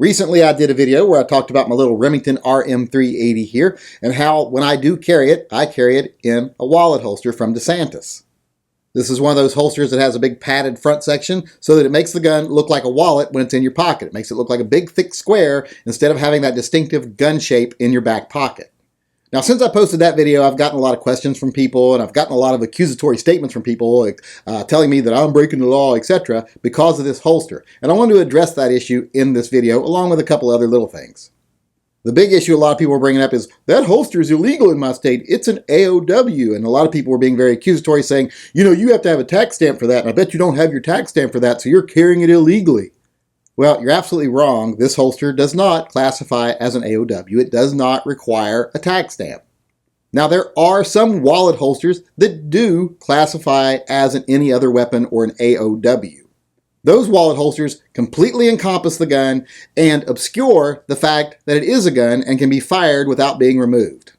Recently, I did a video where I talked about my little Remington RM380 here and how when I do carry it, I carry it in a wallet holster from DeSantis. This is one of those holsters that has a big padded front section so that it makes the gun look like a wallet when it's in your pocket. It makes it look like a big thick square instead of having that distinctive gun shape in your back pocket. Now, since I posted that video, I've gotten a lot of questions from people, and I've gotten a lot of accusatory statements from people like, telling me that I'm breaking the law, etc., because of this holster. And I wanted to address that issue in this video, along with a couple other little things. The big issue a lot of people are bringing up is, that holster is illegal in my state. It's an AOW. And a lot of people were being very accusatory, saying, you know, you have to have a tax stamp for that, and I bet you don't have your tax stamp for that, so you're carrying it illegally. Well, you're absolutely wrong. This holster does not classify as an AOW. It does not require a tax stamp. Now, there are some wallet holsters that do classify as any other weapon or an AOW. Those wallet holsters completely encompass the gun and obscure the fact that it is a gun and can be fired without being removed.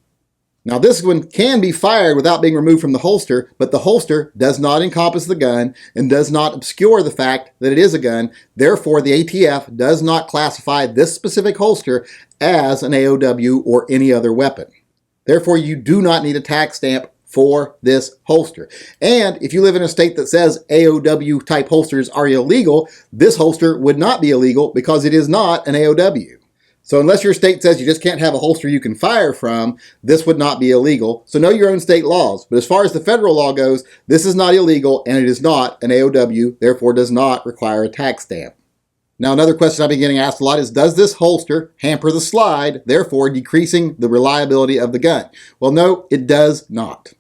Now, this one can be fired without being removed from the holster, but the holster does not encompass the gun and does not obscure the fact that it is a gun. Therefore, the ATF does not classify this specific holster as an AOW or any other weapon. Therefore, you do not need a tax stamp for this holster. And if you live in a state that says AOW type holsters are illegal, this holster would not be illegal because it is not an AOW. So unless your state says you just can't have a holster you can fire from, this would not be illegal. So know your own state laws. But as far as the federal law goes, this is not illegal and it is not an AOW, therefore does not require a tax stamp. Now, another question I've been getting asked a lot is, does this holster hamper the slide, therefore decreasing the reliability of the gun? Well, no, it does not.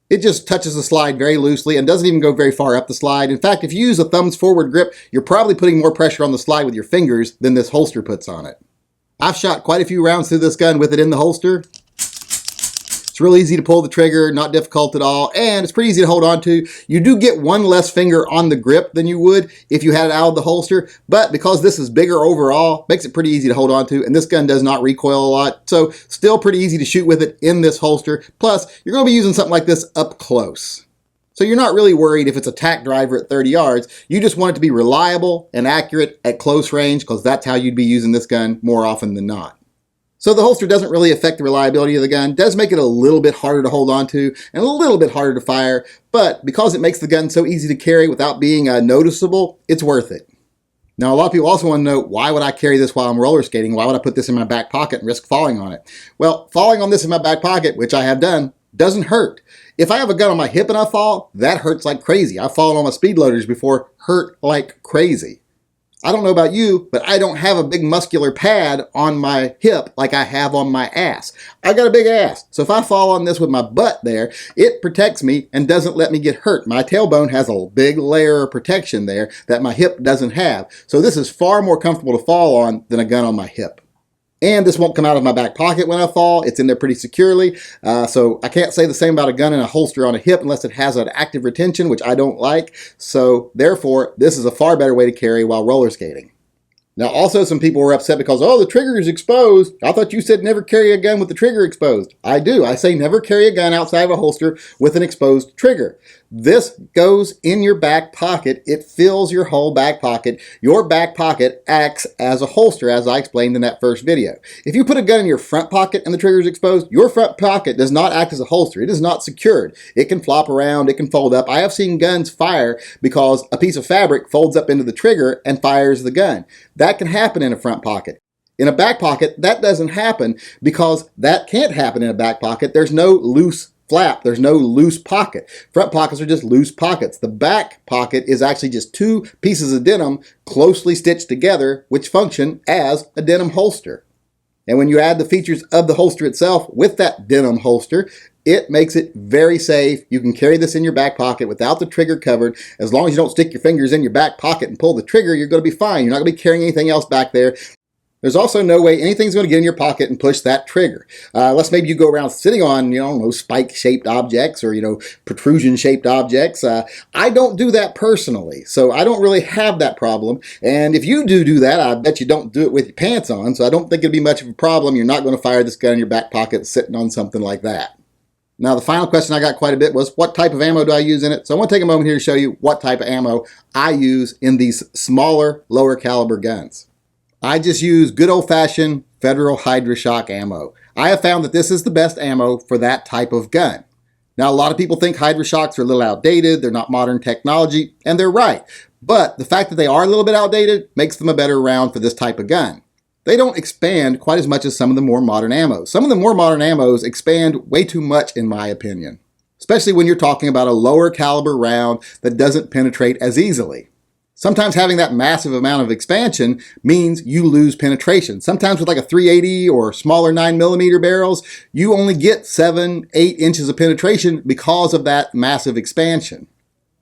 It just touches the slide very loosely and doesn't even go very far up the slide. In fact, if you use a thumbs forward grip, you're probably putting more pressure on the slide with your fingers than this holster puts on it. I've shot quite a few rounds through this gun with it in the holster. It's real easy to pull the trigger, not difficult at all, and it's pretty easy to hold on to. You do get one less finger on the grip than you would if you had it out of the holster, but because this is bigger overall, makes it pretty easy to hold on to, and this gun does not recoil a lot, so still pretty easy to shoot with it in this holster. Plus, you're going to be using something like this up close. So you're not really worried if it's a tack driver at 30 yards. You just want it to be reliable and accurate at close range because that's how you'd be using this gun more often than not. So the holster doesn't really affect the reliability of the gun. It does make it a little bit harder to hold on to and a little bit harder to fire, but because it makes the gun so easy to carry without being noticeable, it's worth it. Now, a lot of people also want to know, why would I carry this while I'm roller skating? Why would I put this in my back pocket and risk falling on it? Well, falling on this in my back pocket, which I have done, doesn't hurt. If I have a gun on my hip and I fall, that hurts like crazy. I've fallen on my speed loaders before, hurt like crazy. I don't know about you, but I don't have a big muscular pad on my hip like I have on my ass. I got a big ass, so if I fall on this with my butt there, it protects me and doesn't let me get hurt. My tailbone has a big layer of protection there that my hip doesn't have. So this is far more comfortable to fall on than a gun on my hip. And this won't come out of my back pocket when I fall. It's in there pretty securely. So I can't say the same about a gun in a holster on a hip unless it has an active retention, which I don't like. So therefore, this is a far better way to carry while roller skating. Now, also some people were upset because, oh, the trigger is exposed. I thought you said never carry a gun with the trigger exposed. I do. I say never carry a gun outside of a holster with an exposed trigger. This goes in your back pocket. It fills your whole back pocket. Your back pocket acts as a holster, as I explained in that first video. If you put a gun in your front pocket and the trigger is exposed, your front pocket does not act as a holster. It is not secured. It can flop around. It can fold up. I have seen guns fire because a piece of fabric folds up into the trigger and fires the gun. That can happen in a front pocket. In a back pocket, that doesn't happen because that can't happen in a back pocket. There's no loose flap. There's no loose pocket. Front pockets are just loose pockets. The back pocket is actually just two pieces of denim closely stitched together, which function as a denim holster. And when you add the features of the holster itself with that denim holster, it makes it very safe. You can carry this in your back pocket without the trigger covered. As long as you don't stick your fingers in your back pocket and pull the trigger, you're going to be fine. You're not going to be carrying anything else back there. There's also no way anything's going to get in your pocket and push that trigger. Unless maybe you go around sitting on, spike-shaped objects or, protrusion-shaped objects. I don't do that personally, so I don't really have that problem. And if you do that, I bet you don't do it with your pants on, so I don't think it'd be much of a problem. You're not going to fire this gun in your back pocket sitting on something like that. Now, the final question I got quite a bit was, what type of ammo do I use in it? So I want to take a moment here to show you what type of ammo I use in these smaller, lower caliber guns. I just use good old-fashioned Federal HydroShock ammo. I have found that this is the best ammo for that type of gun. Now, a lot of people think HydroShocks are a little outdated, they're not modern technology, and they're right. But the fact that they are a little bit outdated makes them a better round for this type of gun. They don't expand quite as much as some of the more modern ammos. Some of the more modern ammos expand way too much, in my opinion, especially when you're talking about a lower caliber round that doesn't penetrate as easily. Sometimes having that massive amount of expansion means you lose penetration. Sometimes with like a 380 or smaller 9mm barrels, you only get 7-8 inches of penetration because of that massive expansion.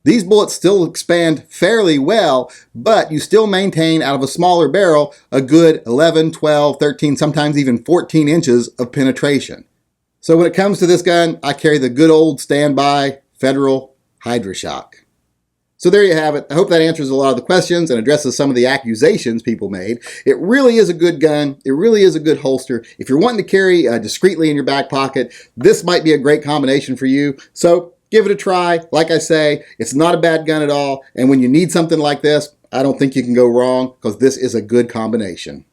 These bullets still expand fairly well, but you still maintain out of a smaller barrel a good 11, 12, 13, sometimes even 14 inches of penetration. So when it comes to this gun, I carry the good old standby Federal HydroShock. So there you have it. I hope that answers a lot of the questions and addresses some of the accusations people made. It really is a good gun. It really is a good holster. If you're wanting to carry discreetly in your back pocket, this might be a great combination for you. So give it a try. Like I say, it's not a bad gun at all. And when you need something like this, I don't think you can go wrong because this is a good combination.